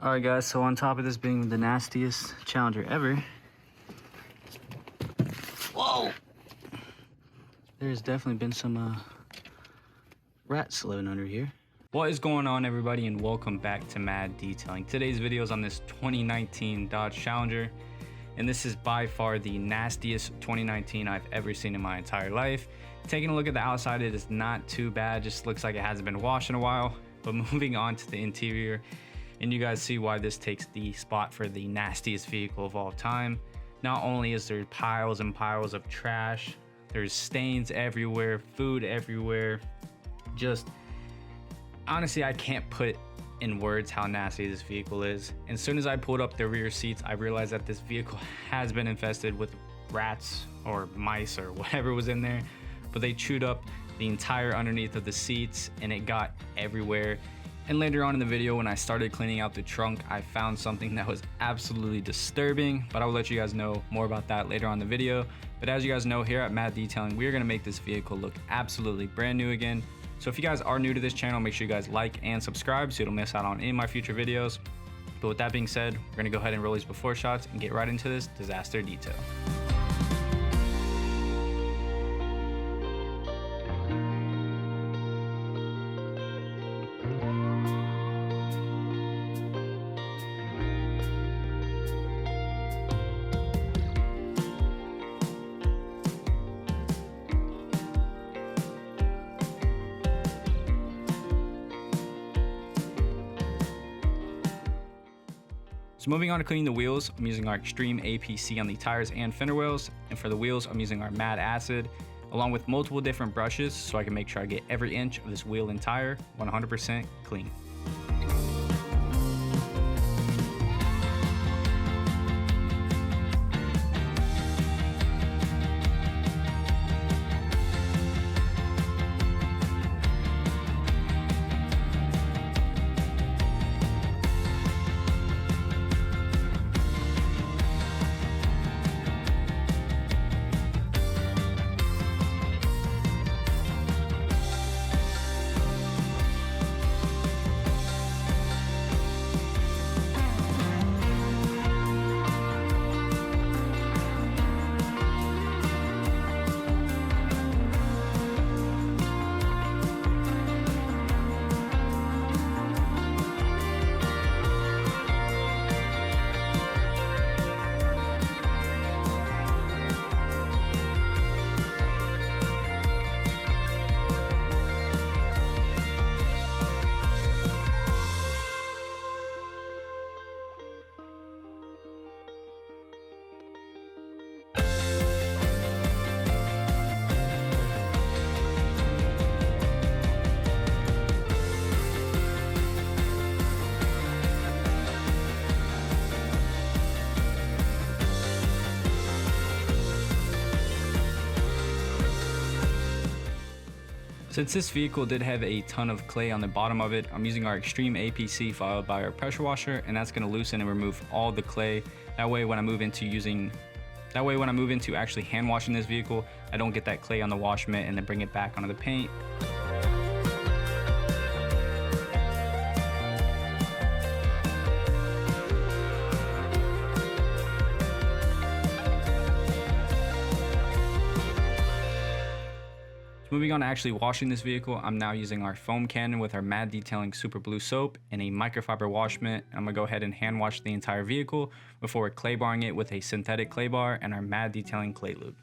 Alright guys, so on top of this being the nastiest Challenger ever, whoa! There's definitely been some rats living under here. What is going on, everybody, and welcome back to M.A.D Detailing. Today's video is on this 2019 Dodge Challenger, and this is by far the nastiest 2019 I've ever seen in my entire life. Taking a look at the outside, it is not too bad, just looks like it hasn't been washed in a while. But moving on to the interior, and you guys see why this takes the spot for the nastiest vehicle of all time. Not only is there piles and piles of trash, there's stains everywhere, food everywhere. Just honestly, I can't put in words how nasty this vehicle is. And as soon as I pulled up the rear seats, I realized that this vehicle has been infested with rats or mice or whatever was in there. But they chewed up the entire underneath of the seats and it got everywhere. And later on in the video, when I started cleaning out the trunk, I found something that was absolutely disturbing, but I will let you guys know more about that later on in the video. But as you guys know, here at M.A.D Detailing, we are gonna make this vehicle look absolutely brand new again. So if you guys are new to this channel, make sure you guys like and subscribe so you don't miss out on any of my future videos. But with that being said, we're gonna go ahead and roll these before shots and get right into this disaster detail. So moving on to cleaning the wheels, I'm using our Extreme APC on the tires and fender wells. And for the wheels, I'm using our M.A.D acid, along with multiple different brushes so I can make sure I get every inch of this wheel and tire 100% clean. Since this vehicle did have a ton of clay on the bottom of it, I'm using our Extreme APC followed by our pressure washer, and that's going to loosen and remove all the clay. That way when I move into actually hand washing this vehicle, I don't get that clay on the wash mitt and then bring it back onto the paint. Moving on to actually washing this vehicle, I'm now using our foam cannon with our M.A.D Detailing Super Blue soap and a microfiber wash mitt. I'm gonna go ahead and hand wash the entire vehicle before clay barring it with a synthetic clay bar and our M.A.D Detailing clay lube.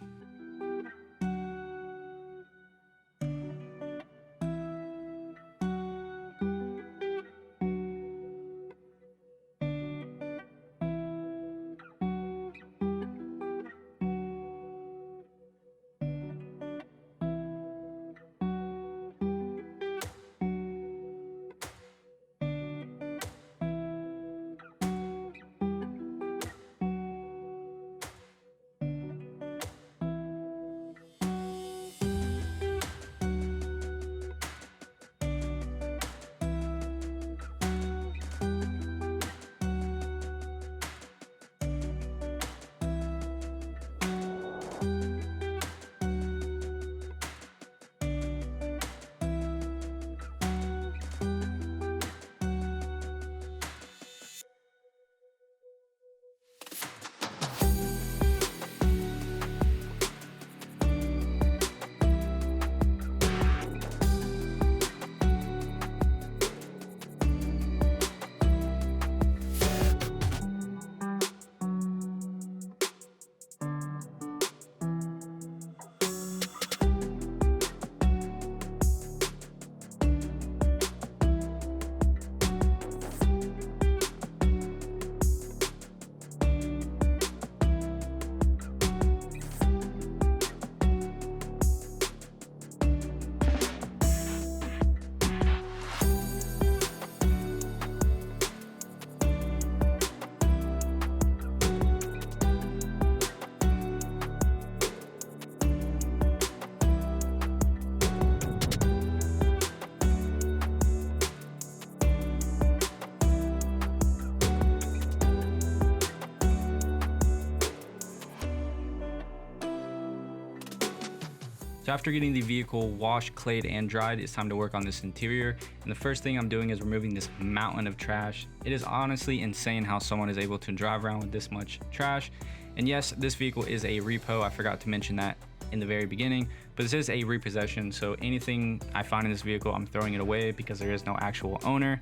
So after getting the vehicle washed, clayed, and dried, it's time to work on this interior. And the first thing I'm doing is removing this mountain of trash. It is honestly insane how someone is able to drive around with this much trash. And yes, this vehicle is a repo. I forgot to mention that in the very beginning, but this is a repossession. So anything I find in this vehicle, I'm throwing it away because there is no actual owner.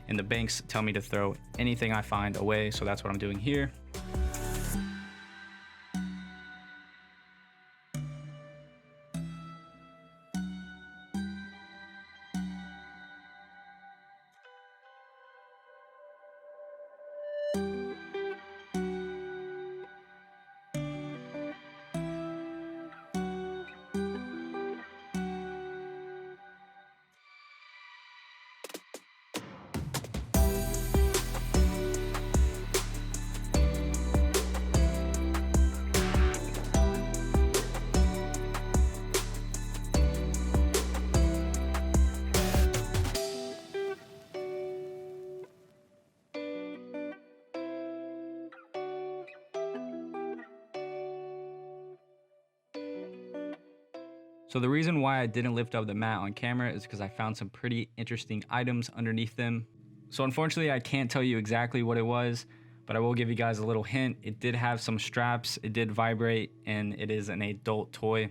And the banks tell me to throw anything I find away. So that's what I'm doing here. So the reason why I didn't lift up the mat on camera is because I found some pretty interesting items underneath them. So unfortunately, I can't tell you exactly what it was, but I will give you guys a little hint. It did have some straps, it did vibrate, and it is an adult toy.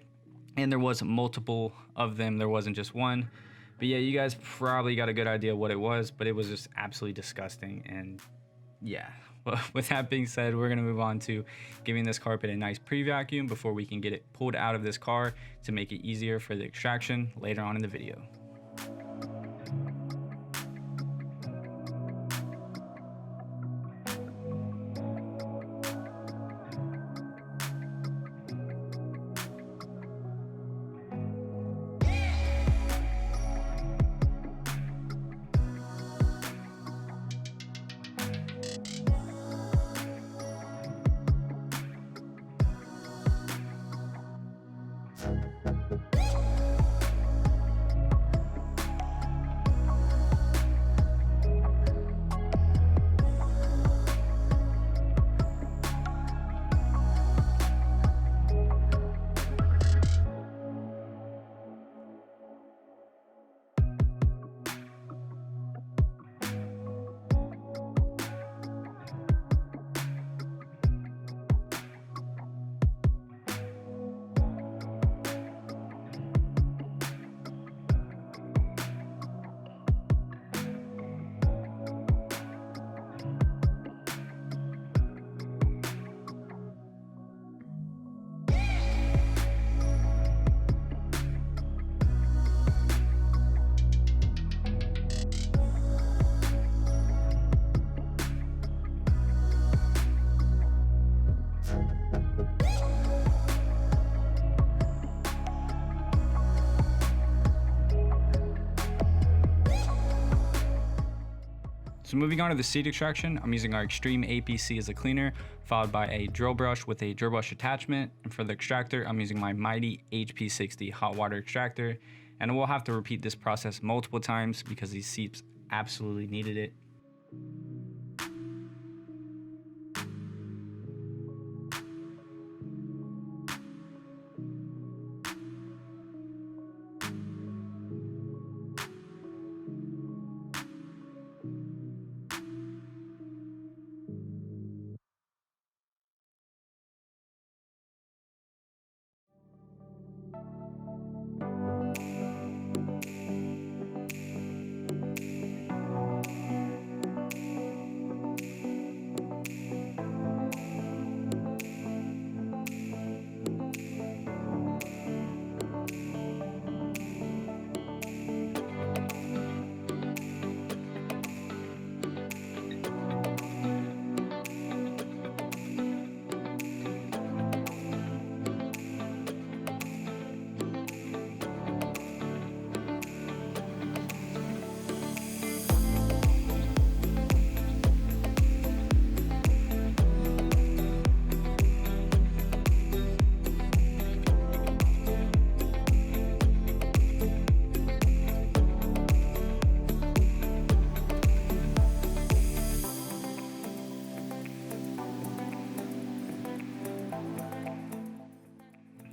And there was multiple of them, there wasn't just one. But yeah, you guys probably got a good idea what it was, but it was just absolutely disgusting. And yeah, well, with that being said, we're gonna move on to giving this carpet a nice pre-vacuum before we can get it pulled out of this car to make it easier for the extraction later on in the video. So moving on to the seat extraction, I'm using our Extreme APC as a cleaner, followed by a drill brush with a drill brush attachment. And for the extractor, I'm using my M.A.D HP60 hot water extractor. And we'll have to repeat this process multiple times because these seats absolutely needed it.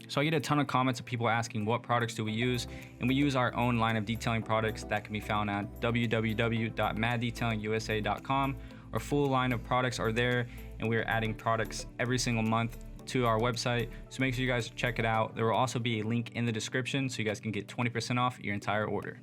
So I get a ton of comments of people asking what products do we use, and we use our own line of detailing products that can be found at www.maddetailingusa.com. Our full line of products are there, and we're adding products every single month to our website, so make sure you guys check it out. There will also be a link in the description so you guys can get 20% off your entire order.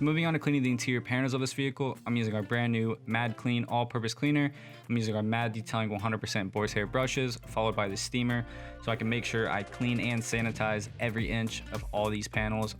So moving on to cleaning the interior panels of this vehicle, I'm using our brand new M.A.D Clean all-purpose cleaner. I'm using our M.A.D Detailing 100% boar's hair brushes, followed by the steamer, so I can make sure I clean and sanitize every inch of all these panels.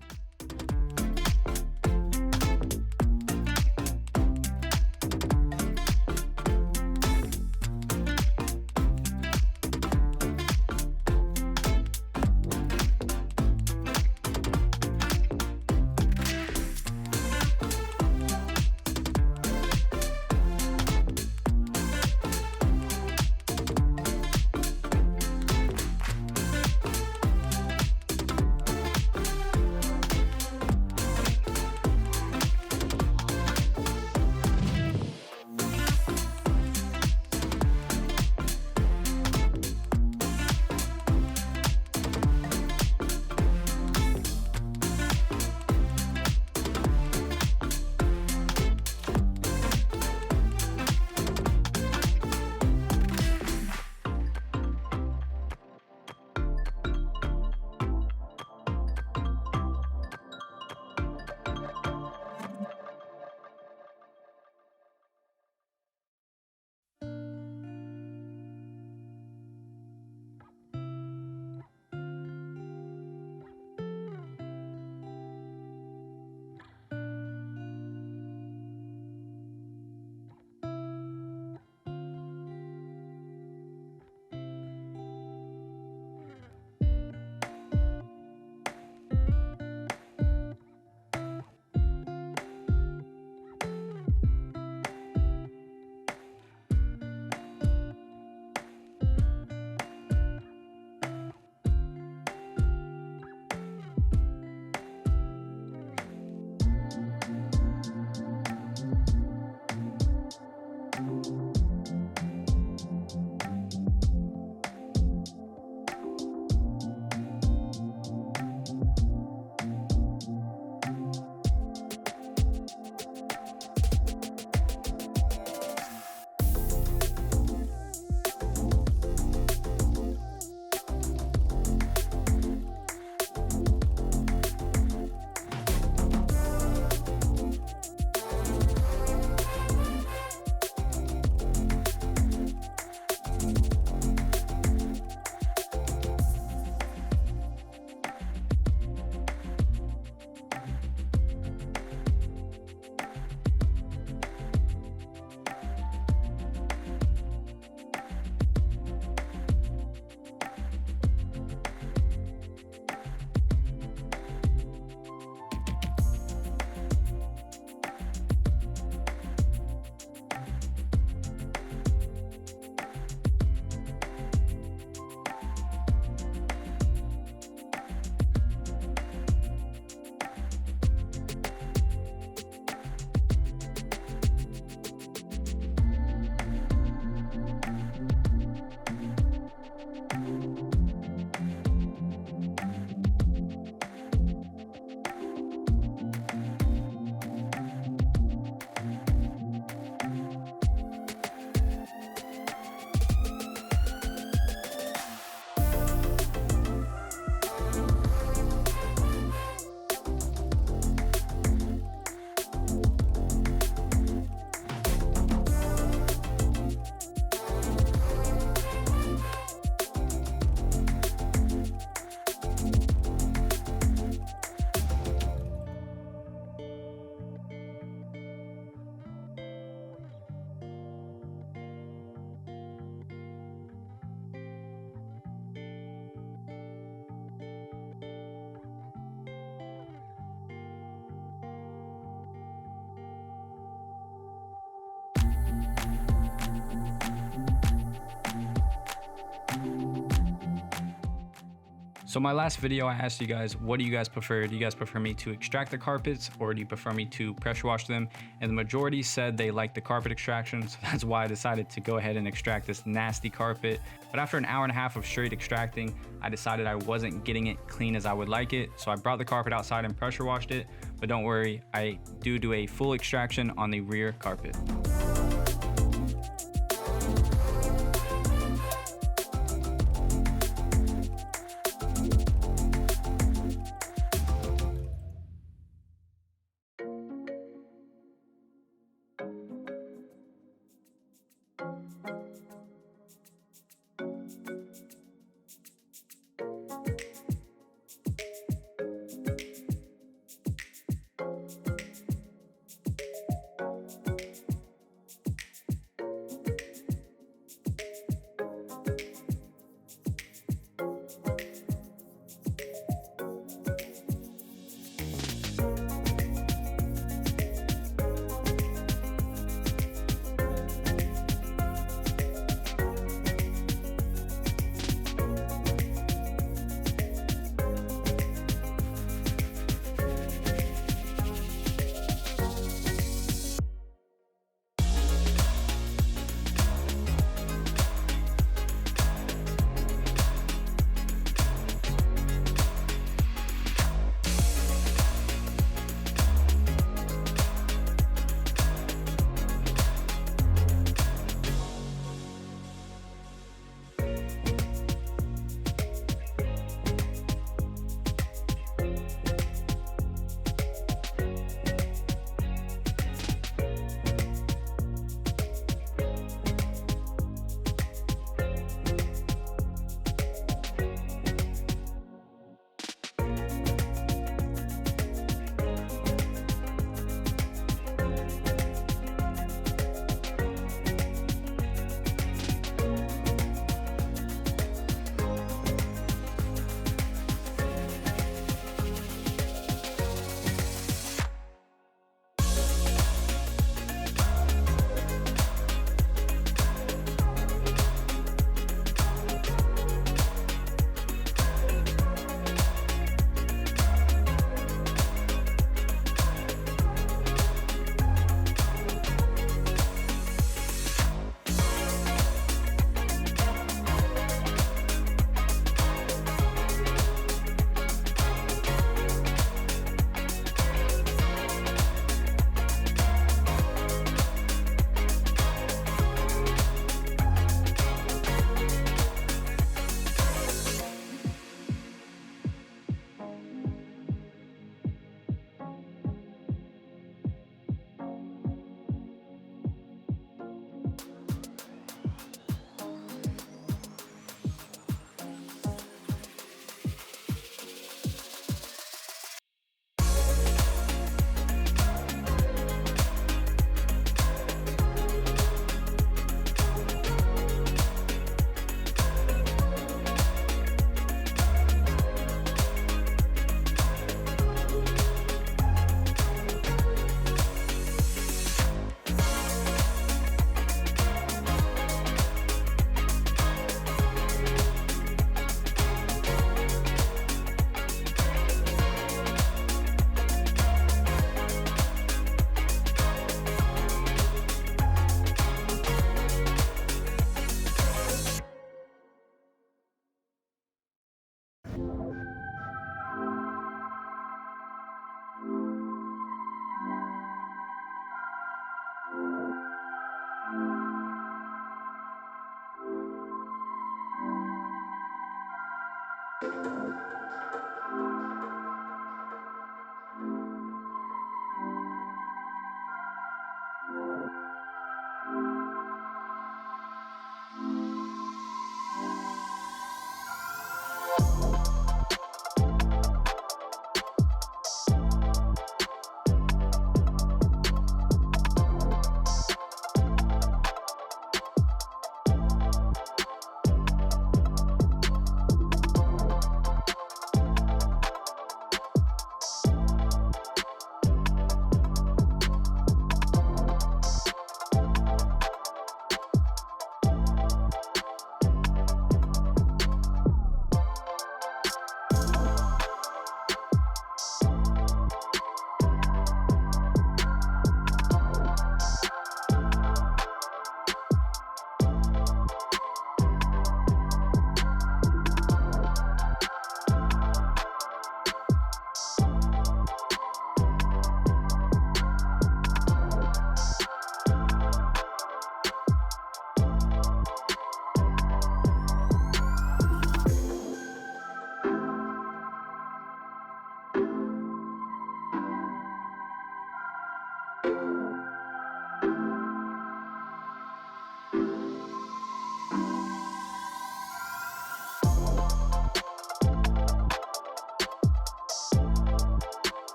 So my last video, I asked you guys, what do you guys prefer? Do you guys prefer me to extract the carpets, or do you prefer me to pressure wash them? And the majority said they like the carpet extraction, so that's why I decided to go ahead and extract this nasty carpet. But after an hour and a half of straight extracting, I decided I wasn't getting it clean as I would like it. So I brought the carpet outside and pressure washed it. But don't worry, I do a full extraction on the rear carpet.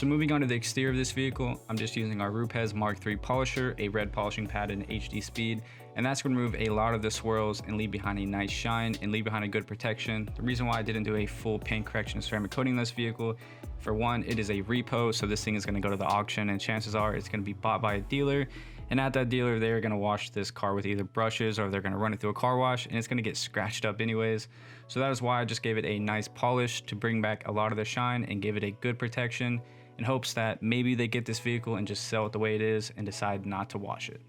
So moving on to the exterior of this vehicle, I'm just using our Rupes Mark III polisher, a red polishing pad and HD speed, and that's going to remove a lot of the swirls and leave behind a nice shine and leave behind a good protection. The reason why I didn't do a full paint correction and ceramic coating in this vehicle, for one, it is a repo, so this thing is going to go to the auction and chances are it's going to be bought by a dealer, And at that dealer, they're gonna wash this car with either brushes or they're gonna run it through a car wash, and it's gonna get scratched up anyways. So that is why I just gave it a nice polish to bring back a lot of the shine and give it a good protection, in hopes that maybe they get this vehicle and just sell it the way it is and decide not to wash it.